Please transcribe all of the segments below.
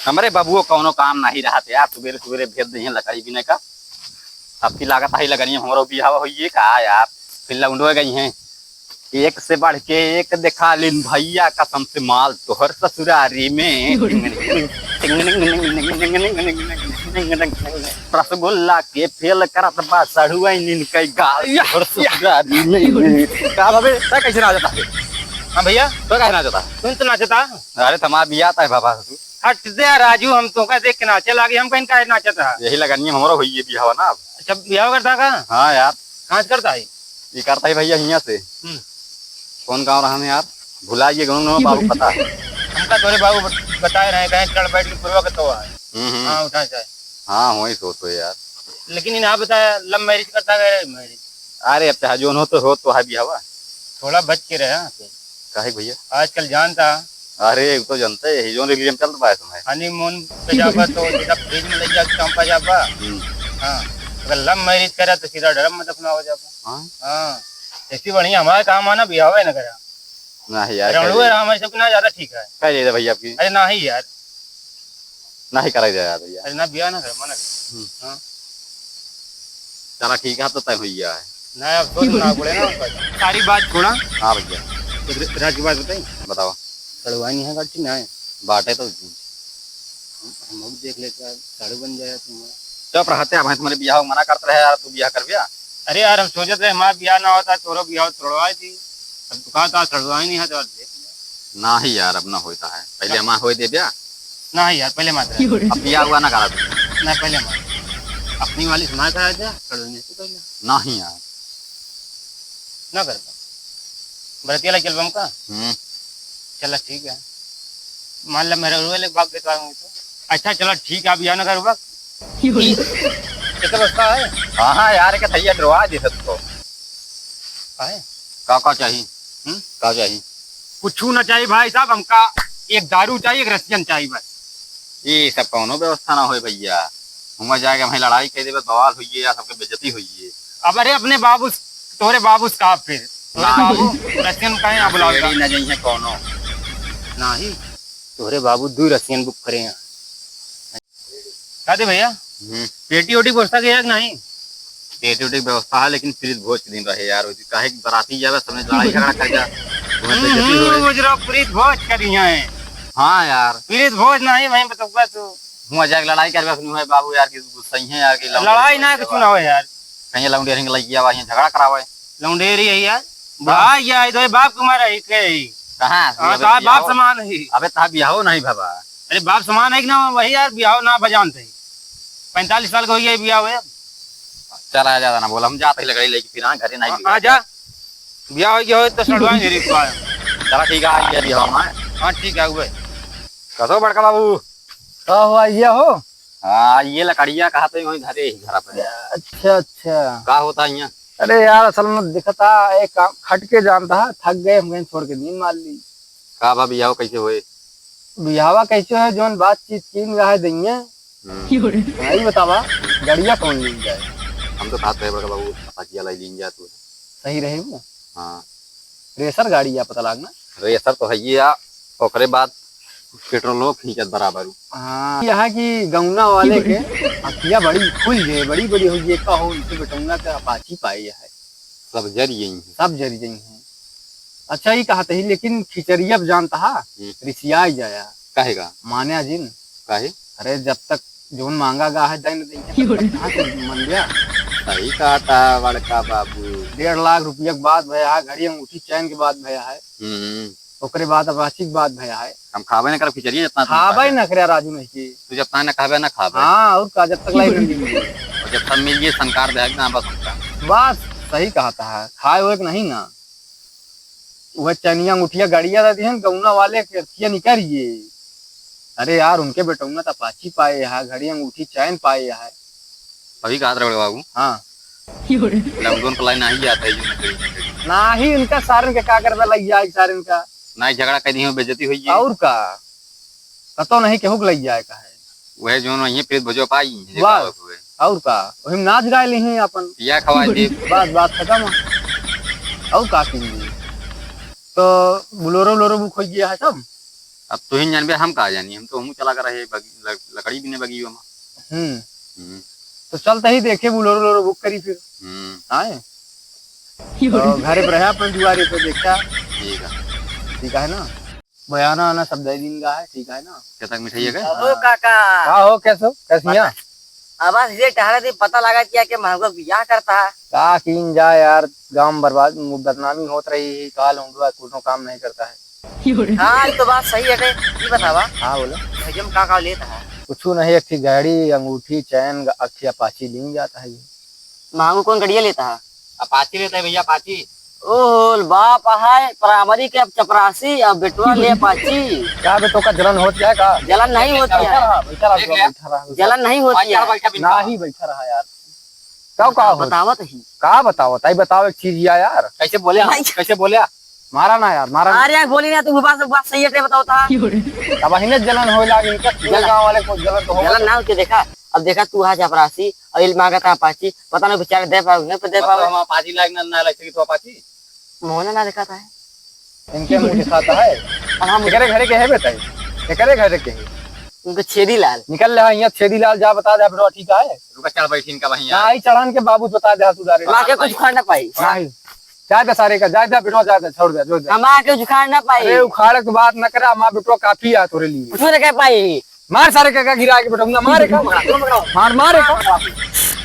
हमारे बाबुओ कौनो काम नहीं रहा थे यार, सुबेरे सुबेरे भेज दी लकड़ी बिने का। अब की लागत ही लगनी हमारो बिहावा हुई का यार। फिर लौंडो गई हैं, एक से बढ़ के एक दिखा लिन भैया कसम से माल तोहर ससुरारी में। रसगुल्ला के फेल करत बा सड़ुआइन कई गाल तोहर ससुरारी में। का भाभी ता कैसे ना जाता है? हाँ भैया, तो कैसे ना जाता? तुम तो नाचता। अरे तुम्हारा बिया आता है बाबा। हट दे राजू, हम तो का देख के नाचे लागे, हम कहीं का नाचता। यही लगनी हमारो हुई है बिहावा ना। अच्छा ब्याह करता का? हाँ यार, कहाँ से करता है? ये करता है भैया यहाँ से। कौन गाँव रहा है यार, भुलाइए गाँव बाबू पता है। हमका तोरे बाबू बताए रहे कहीं चढ़ बैठ के पूर्वा का तो है। हाँ उठा चाहे। हाँ वही सोचो यार। लेकिन इन्हें बताया लव मैरिज करता है मैरिज। अरे अब चाहे जो हो तो है बिहावा। थोड़ा बच के रहे। काहे भैया? आजकल जानता। अरे तो जनते है जो रिलीजन चल रहा है समय। हनीमून पे जाबा तो सीधा फ्रिज में ले जा चंपा जाबा। हाँ, अगर लव मैरिज करा तो सीधा डरम में दफना हो जाबा। हाँ, ऐसी बढ़िया हमारा काम आना बिहावा न करा। नहीं यार, हमारे सब ना ज्यादा ठीक है। कह दे भैया आपकी। अरे ना ही यार, नहीं करा जाए यार भैया। अरे ना बिया ना कर मना। हाँ चला ठीक है, तो तय भैया है ना। अब सोच ना बोले ना सारी बात छोड़ा। हाँ भैया राज की बात बताई। बताओ। सड़ुआ नहीं है गाड़ी ना है बाटे तो हम लोग देख लेते साड़ू बन जाए तुम्हारा। चुप रहते हैं, तुम्हारे बियाह मना करते रहे यार, तू बियाह कर बिया। अरे यार हम सोचते रहे हमारा बियाह ना होता तोरो बियाह तोड़वाई थी। अब तो कहा था सड़ुआ ही नहीं है तो देख लिया। ना ही यार, अब ना होता है। पहले हमारा हो दे बिया। ना ही यार, पहले मात्र अब बियाह हुआ ना करा ना, पहले मात्र अपनी वाली सुना करा दिया सड़ुआ से पहले। ना ही यार ना करता बरतिया लग चल का। चला ठीक है, मान ला मेरे रुए बाप के तो। अच्छा चलो ठीक है, अब बियाह ना कर वक्त व्यवस्था है। हाँ हाँ यार, क्या भैया डरवा दे सबको। का चाहिए? का चाहिए? कुछ ना चाहिए भाई साहब, हमका एक दारू चाहिए, एक रसियन चाहिए बस। ये सब कौनो व्यवस्था ना हो भैया। हुआ जाएगा वहीं लड़ाई कह दे, बवाल हुई है या सबके बेइज्जती हुई है। अब अरे अपने बाबू तोरे बाबू का फिर बाबू रसियन कहे ना बुलाओ ना जाइए कौनो ना ही। तोरे बाबू दो रसियन बुक करे हैं दे भैया। पेटी ओटी व्यवस्था के नहीं? पेटी ओटी व्यवस्था है, लेकिन फ्रीज भोज के दिन रहे यार। काहे बराती जावे सबने लड़ाई झगड़ा कर जा। फ्रीज भोज करी है। हाँ यार, फ्रीज भोज नहीं वहीं बताऊंगा तू। हुआ जाके लड़ाई करवे बाबू यार की सही है यार की लड़ाई ना कुछ ना हो यार। कहीं लौंडेरी लगी आवा झगड़ा करावे। लौंडेरी है यार, भाई यार तो बाप तुम्हारा ही कहां बाप समान है। अबे ता बियाहो नहीं बाबा। अरे बाप समान है कि ना वही यार, बियाह ना बजानते 45 साल का हो गया बियाह हुआ। चला जाता ना बोला, हम जाते ही लकड़ी लेके फिर घरे नहीं आ जा बियाह हो गया हो तो सड़वाएंगे रे। चला ठीक है, ये बियाह में। हां ठीक है भाई। कसो बड़का बाबू का हुआ ये हो? हाँ ये लकड़ियाँ कहा तो वही घरे ही घर पर। अच्छा अच्छा, का होता है यहाँ? अरे यार असल में दिखता एक काम खट के जानता है, थक गए हम, छोड़ के नींद मार ली। का बा बियाह कैसे हुए? बियावा कैसे है जोन बातचीत कीन रहा देंगे नहीं बतावा। गड़िया कौन ली जाए? हम तो खाते हैं बड़का बाबू, पता लाई लीन जा तू सही रहे वो। हाँ रेसर गाड़ी या पता लागना। रेसर तो है ये, ओकरे बाद पेट्रोलो खींचत बराबर। हाँ यहाँ की गौना वाले के अखिया बड़ी खुल गए, बड़ी बड़ी हो गई। का हो इनसे बेटौना का अपाची पाई है, सब जर यही सब जरी जई है। अच्छा ही कहा ही, लेकिन खिचड़िया जानता है रिसिया जाया कहेगा मान्या जिन काहे। अरे जब तक जोन मांगा गा है दिन मन गया। सही कहा था बड़का बाबू। 1.5 लाख रुपया के बाद भया है, घड़ी अंगूठी चैन के बाद भया है, ओकरे बाद अपाची के बाद भया है। हम खावे न कर खिचड़िया जितना खावे न करे राजू नहीं की तू जब ना खावे ना खावे। हाँ और का जब तक लाई और जब तक मिल गई संकार दे ना बस बस सही कहा था। खाए हुए नहीं ना वह चनिया अंगूठिया गाड़िया रहती है गौना वाले के निकालिए। अरे यार उनके बेटौना तो अपाची पाए है, घड़ी अंगूठी चैन पाए है। अभी कहा था बाबू। हाँ लौंडोन को लाई नहीं आता है ना ही उनका सारन के का करवे लग जाए सारन का ना झगड़ा कहीं हो बेइज्जती हुई है। और का कतो नहीं केहू लग जाए का है वह जो नहीं फिर भजो पाई और का वही नाच गाए ली हैं अपन पिया खवाई दी बस बात खत्म। और का कीजिए तो बुलोरो बुलोरो बुक हो गया है सब। अब तू ही जानबे हम कहा जानी, हम तो हम चला कर रहे लकड़ी भी नहीं बगी में। तो चलते ही देखे बोलेरो लोरो बुक करी फिर आए तो घरे पर रहे अपन दुआरे पे देखा। ठीक है ना, बयाना आना सब दे दिन का है। ठीक है ना, क्या तक मिठाई है ओ काका का हो कैसे कैसिया आवाज ये टहरा थी, पता लगा क्या कि महंगा बियाह करता है। का कीन जा यार, गांव बर्बाद बदनामी होत रही, काल उंडवा कोनो काम नहीं करता है। हाँ ये तो बात सही है। ये बतावा हाँ बोला भैया काका लेता है कुछ नहीं, एक थी गाड़ी अंगूठी चैन अक्षी अपाची लीन जाता है। ये महंगू कौन गड़िया लेता है? अपाची लेता है भैया, अपाची। ओह बाप है प्राइमरी के अब चपरासी, अब बेटवा ले पाची। क्या बेटो का जलन होती है का? जलन नहीं होती है, जलन नहीं होती है। ना ही बैठा रहा यार, कब का बतावत ही का बताओ ताई बताओ एक चीज यार। कैसे बोले, कैसे बोले? मारा ना यार, मारा अरे यार बोली ना तू बात सही है बताओ था। अब हिने जलन हो लागी, इनका पूरे गांव वाले को जलन तो होगा। जलन ना होती देखा। अब देखा तू है चपरासी और इल मांगा था पाची, पता नहीं बेचारे दे पाओगे नहीं दे पाओगे। हम अपाची लागना ना लगती तो अपाची मोहना ना दिखाता है, इनके मुंह दिखाता है। और हम एकरे घरे के है बेटा, एकरे घरे के है। उनको छेदी लाल निकल रहा यहाँ छेदी लाल जा बता दे बेटा। ठीक है रुका चढ़ बैठी इनका भैया, ना ही चढ़ान के बाबू बता दे सुधारे माँ के कुछ उखाड़ ना पाई। नहीं जाए दे सारे का, जाए दे बेटो, जाए दे छोड़ दे जो दे। हम आके उखाड़ ना पाई। अरे उखाड़े की बात न करा, माँ बेटो काफी है तोरे लिए। कुछ ना कह पाई। मार सारे का गिरा के बेटा, मारे का मार मारे का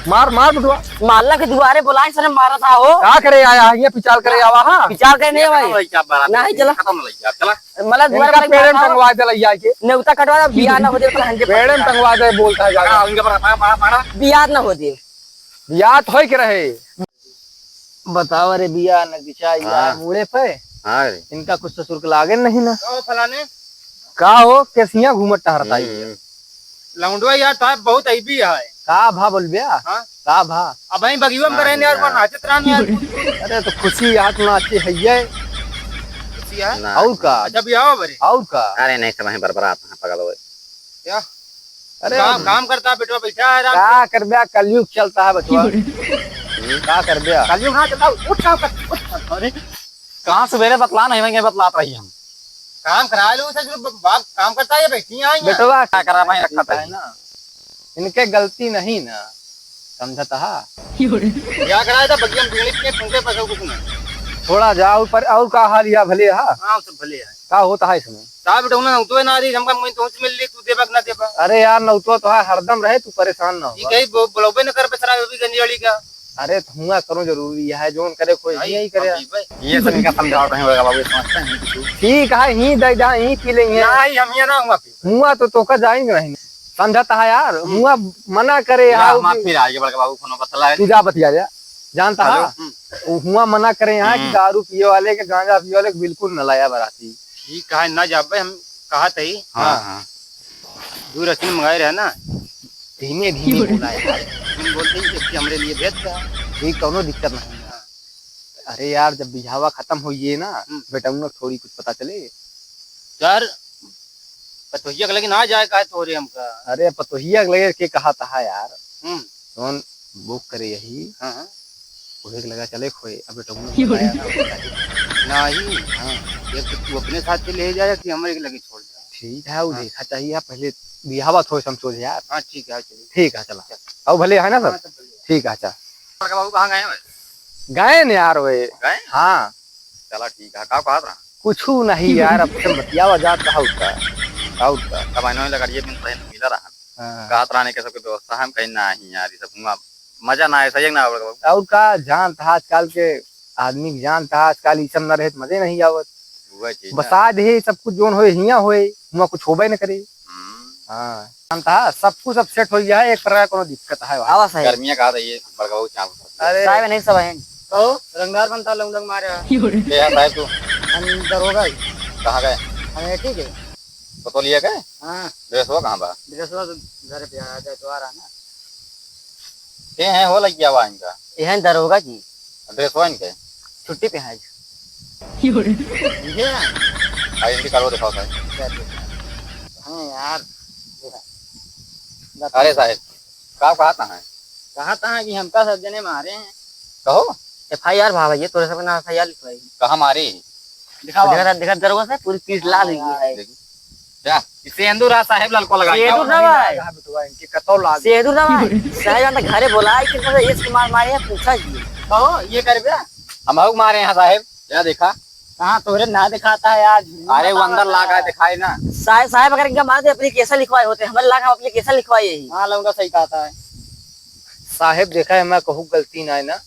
मार मार बेटवा। माल्ला के दुआरे बुलाए सर मारा था हो। क्या करे आया ये पिचाल करे आवा। हाँ विचार करने भाई नहीं चला खत्म लग गया चला। मतलब इनका पेड़ में टंगवा दे लइया के, नेवता कटवा बियाह ना हो दे पेड़ में टंगवा दे बोलता है जाके। उनके पर मारा मारा बियाह ना हो दे। याद होय के रहे बताओ। अरे बिया न बिचा यार मुड़े पे। हां इनका कुछ तो सुर्क लागे नहीं ना। ओ फलाने का हो कैसिया घूमट टहरता है लौंडवा यार साहब बहुत ऐबी है। का भा बोलबिया हाँ? का भा अब वहीं बगीवा में रहने यार वन नाचत रहने यार। अरे तो खुशी याद ना अच्छी है ये खुशी है और का जब भी आओ बरे और का। अरे नहीं समझ बरबरात है पगल हुए क्या अरे काम करता बेटवा बैठा है का कर बिया, कलयुग चलता है बचवा। का कर बिया कल हाँ चलता उठ काम कर उठ। अरे कहां सवेरे बतला नहीं मैं बतलात रही हम काम करा लो उसे, जो बाप काम करता है ये बैठी आई है। बेटवा क्या करा भाई रखा है ना, इनके गलती नहीं ना समझता है। क्या कराया था बगिया में बिगड़ी के ठुमके पैसा कुछ नहीं। थोड़ा जाओ पर और का हाल या भले हा हाँ सब भले है का होता है इसमें। साहब बेटा उन्हें तो ना दी हमका मैं तो मिल ली तू देबक ना देबा। अरे यार नौतो तो है हरदम रहे, तू परेशान ना ठीक हो। है ब्लोबे न कर बेचारा वो भी गंजी वाली का। अरे हुआ करो जरूरी है, जोन करे कोई यही करे। ये सब इनका समझाओ नहीं होगा बाबू, समझते हैं ठीक है ही दे जा ही पी लेंगे। नहीं हम ये ना हुआ हुआ तो का जाएंगे नहीं समझता है यार। हुआ मना करे यहाँ हम फिर आगे बड़का बाबू फोन बतला पूजा बतिया जा जानता है। हुआ मना करे यहाँ कि दारू पिए वाले के गांजा पिए वाले के बिल्कुल न लाया बराती। ठीक है ना जाबे हम कहा थी। हां दूर रस्सी मंगाए रहे ना, धीमे धीमे बोला यार, तुम बोलते ही कि हमरे लिए भेज दा। ठीक कोनो दिक्कत नहीं। अरे यार जब बिझावा खत्म होइए ना बेटा उन थोड़ी कुछ पता चले यार पतोहिया के लेकिन आ जाए का तो रे हमका। अरे पतोहिया लगे के कहा था यार हम्म कौन बुक करे यही हां उहे लगा चले खोए। अब बेटा नहीं हां ये तो तू अपने साथ से ले जाए कि हमरे के लगे छोड़ दे। ठीक है वो देखा चाहिए पहले बिहावा थोड़ी समझो यार। हां ठीक है चलिए ठीक है चला अब भले है ना सब ठीक है। अच्छा बड़का बाबू कहां गए हैं? गए न यार वे गए? हाँ चला ठीक है। का कहा था कुछ नहीं यार, अब से बतियावा जात कहा उसका अब आइनो लगड़िए बिन सही मिला रहा कहत रहने के सब के व्यवस्था हम कहीं ना ही यार, ये सब हुआ मजा ना है सही ना बड़का बाबू। और का जान था आजकल के आदमी की जान था आजकल ई सब न रहे मजे नहीं आवत। हुआ चीज बसा दे सब कुछ जोन होए हिया होए हुआ कुछ होबे न करे। हाँ जानता है सब कुछ अब सेट हो गया है, एक प्रकार कोनो दिक्कत है आवा सही गर्मियां कहा था ये बड़का बाबू चाल। अरे साहब नहीं सब है कहो रंगदार बनता लौंडंग मारे क्या साहब तू अंदर होगा कहां गए? हमें ठीक है। तो लिया गए हां ड्रेस हो कहां बा? बृहस्पति तो घर पे आ जाए तो आ रहा ना। के हैं हो लग गया हुआ इनका यहन दरोगा जी ड्रेस हो इनके छुट्टी पे है। ये आई इनकी करो दिखाओ साहब। हां यार अरे साहब का कहता है कहा था कि हमका सब जने मारे हैं। कहो FIR भावा ये तोरे सब ना FIR लिखवाई। कहा मारी दिखाओ देखा दरोगा से पूरी पीठ लाल हुई है। जा इसे अंदूरा साहेब लाल को लगा सेहदूर ना भाई हाँ बेटवा इनके कतौ लाग सेहदूर ना भाई साहब तो घरे बोला है कि मतलब इसके मारे हैं, पूछा जी कहो ये कर बे हम मारे हैं साहेब क्या देखा कहाँ तोरे ना दिखाता है आज अरे वो अंदर लागा दिखाई ना साहब अगर इनका मारते एप्लीकेशन लिखवाए होते हमारे लाख हम एप्लीकेशन लिखवाए ही हाँ लौंडा सही कहता है। साहेब देखा है मैं कहूँ गलती ना है ना,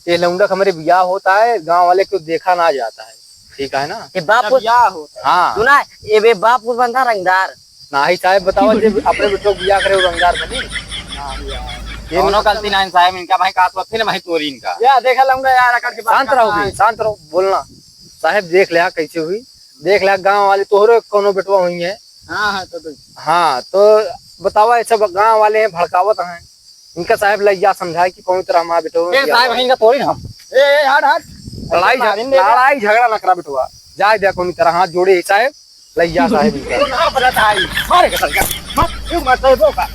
ये लौंडक हमारे ब्याह होता है गांव वाले को देखा ना जाता है, ठीक है ना। ये बाप जब या होता हाँ सुना है, ये बे बाप को बंदा रंगदार ना ही साहेब बताओ जब अपने बेटों को ब्याह करे वो रंगदार बनी ये दोनों गलती ना साहेब इनका भाई का तो फिर भाई तोरी इनका है। या देखा लौंडा यार अकड़ के बात शांत रहो करता भी, है। शांत रहो बोलना। साहेब देख लिया कैसे हुई, देख लिया गांव वाले तोहरे कोनो बेटवा हुई है। हाँ हाँ तो हाँ तो बतावा ऐसा गांव वाले हैं भड़कावत हैं इनका साहेब लैया समझाए कि कौन तरह हमारा बेटो ये साहेब इनका तोरी ना हम ए हट हट लड़ाई झगड़ा न करा बेटवा जाए दिया कौन तरह हाथ जोड़े ही साहेब लैया साहेब इनका। ना बताता है मारे के चल मत क्यों मत है बोका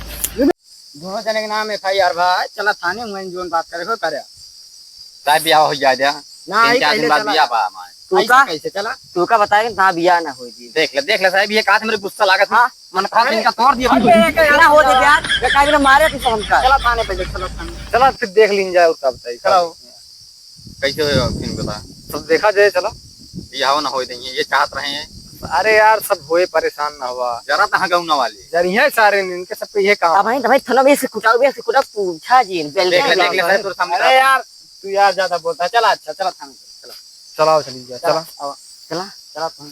दोनों जने के नाम FIR भाई चला थाने में जोन बात करे हो करे साहेब ब्याह हो जाए दिया ना तीन ही चार दिन पहले बाद चला ब्याह पा हमारे तू ऐसा का कैसे चला तू का बताया कि ना बिया ना हो जी देख ले साहेब ये कहा मेरे गुस्सा लागत हाँ। मन खा इनका तोड़ दिया ना हो दे यार ये काहे ना मारे तू हमका चला थाने पे चला थाने चला फिर देख लीन जाए उसका बताइए चलो कैसे हो फिर बता सब देखा जाए चलो। ब्याह ना हो देंगे ये चाहत रहे हैं अरे यार सब होए परेशान ना हुआ जरा तहाँ गौना वाले जरिए सारे इनके सब पे ये काम। अब भाई थलो में से कुटा पूछा जी बेल देख ले साहेब तोर सामने अरे यार तू यार ज्यादा बोलता है चला अच्छा चला थाने पे चला चलाओ चली जाए चला। चला चला थाने